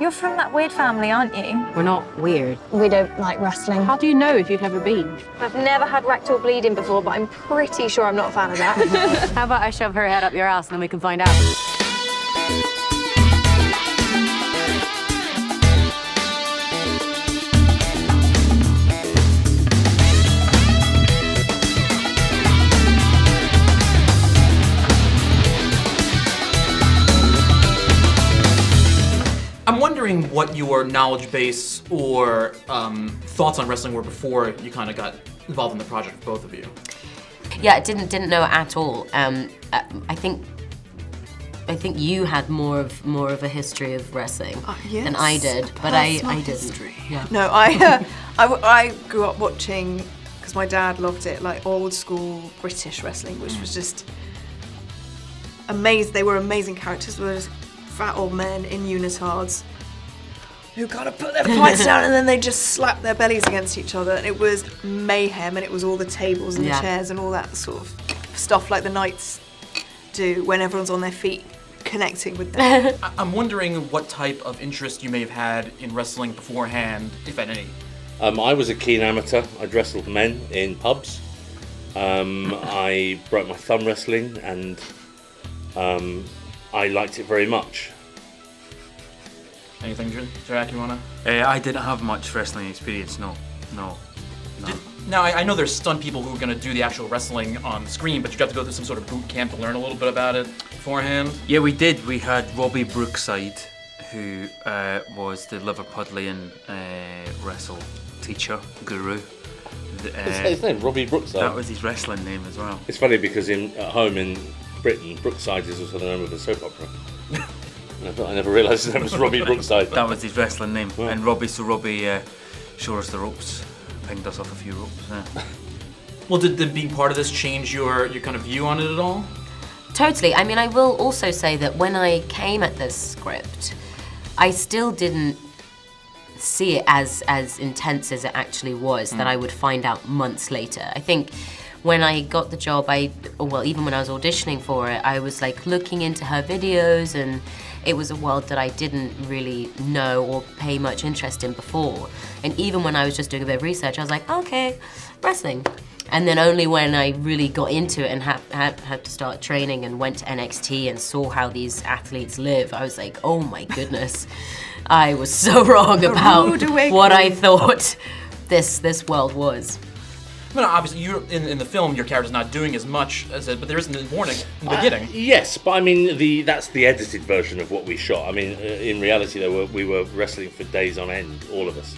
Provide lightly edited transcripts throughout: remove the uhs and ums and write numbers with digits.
You're from that weird family, aren't you? We're not weird. We don't like wrestling. How do you know if you've never been? I've never had rectal bleeding before, but I'm pretty sure I'm not a fan of that. How about I shove her head up your ass and then we can find out? I'm wondering what your knowledge base or thoughts on wrestling were before you kind of got involved in the project, both of you. Yeah, I didn't know at all. I think you had more of a history of wrestling than I did, but I didn't. History. Yeah. No, I grew up watching, because my dad loved it, like old school British wrestling, which was just amazing. They were amazing characters. They were just fat old men in unitards who kind of put their fights down and then they just slap their bellies against each other, and it was mayhem, and it was all the tables and the chairs and all that sort of stuff like the knights do when everyone's on their feet connecting with them. I'm wondering what type of interest you may have had in wrestling beforehand, if at any. I was a keen amateur. I'd wrestled men in pubs. I broke my thumb wrestling, and I liked it very much. Anything, Jack, you wanna? I didn't have much wrestling experience, no. Now, I know there's stunt people who are gonna do the actual wrestling on screen, but you got to go through some sort of boot camp to learn a little bit about it beforehand. Yeah, we did. We had Robbie Brookside, who was the Liverpudlian wrestle teacher, guru. His name, Robbie Brookside. That was his wrestling name as well. It's funny because at home in Britain, Brookside is also the name of a soap opera. I never realised his name was Robbie Brookside. That was his wrestling name. Wow. And Robbie showed us the ropes, pinged us off a few ropes. Yeah. Well, did being part of this change your kind of view on it at all? Totally. I mean, I will also say that when I came at this script, I still didn't see it as intense as it actually was, that I would find out months later. I think when I got the job, even when I was auditioning for it, I was like looking into her videos, and it was a world that I didn't really know or pay much interest in before. And even when I was just doing a bit of research, I was like, okay, wrestling. And then only when I really got into it and had to start training and went to NXT and saw how these athletes live, I was like, oh my goodness, I was so wrong about what I thought this world was. I mean, obviously, you in the film, your character's not doing as much as it, but there isn't in the beginning. Yes, but I mean, that's the edited version of what we shot. I mean, in reality, we were wrestling for days on end, all of us.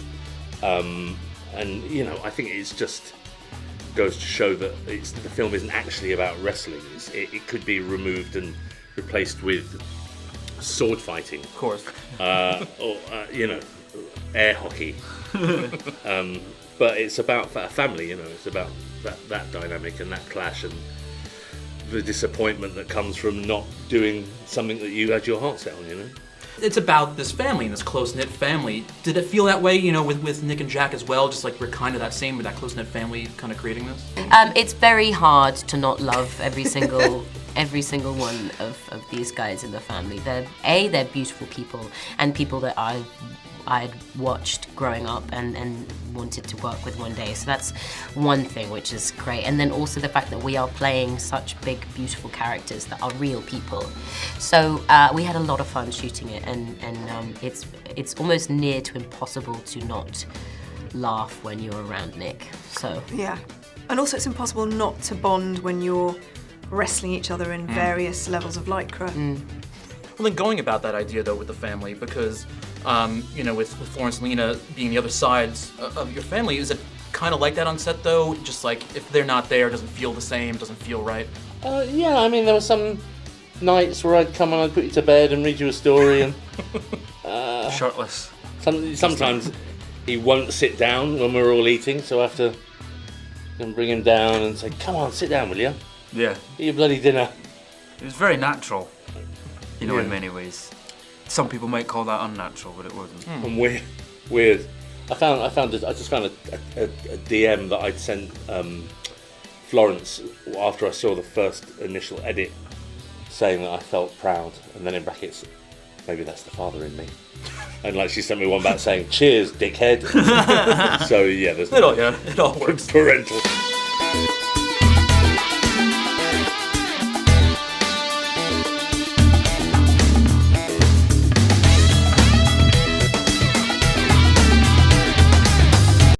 And, you know, I think it's just goes to show that the film isn't actually about wrestling. It could be removed and replaced with sword fighting. Of course. Or, you know, air hockey. But it's about a family, you know, it's about that dynamic and that clash and the disappointment that comes from not doing something that you had your heart set on, you know? It's about this family and this close-knit family. Did it feel that way, you know, with Nick and Jack as well? Just like we're kind of that same with that close-knit family kind of creating this? It's very hard to not love every single one of these guys in the family. They're beautiful people, and people that I'd watched growing up and wanted to work with one day. So that's one thing which is great. And then also the fact that we are playing such big, beautiful characters that are real people. So we had a lot of fun shooting it, and it's almost near to impossible to not laugh when you're around Nick. So Yeah. And also it's impossible not to bond when you're wrestling each other in various levels of lycra. Well, then going about that idea, though, with the family, because, you know, with Florence and Lena being the other sides of your family, is it kind of like that on set, though? Just like, if they're not there, it doesn't feel the same, doesn't feel right? Yeah, I mean, there were some nights where I'd come and I'd put you to bed and read you a story, and Shirtless. sometimes he won't sit down when we're all eating, so I have to bring him down and say, come on, sit down, will you? Yeah. Eat your bloody dinner. It was very natural, you know, in many ways. Some people might call that unnatural, but it wasn't. And weird. I just found a DM that I'd sent Florence after I saw the first initial edit, saying that I felt proud, and then in brackets, maybe that's the father in me. And like she sent me one back saying, "Cheers, dickhead." So yeah, there's It all works. parental.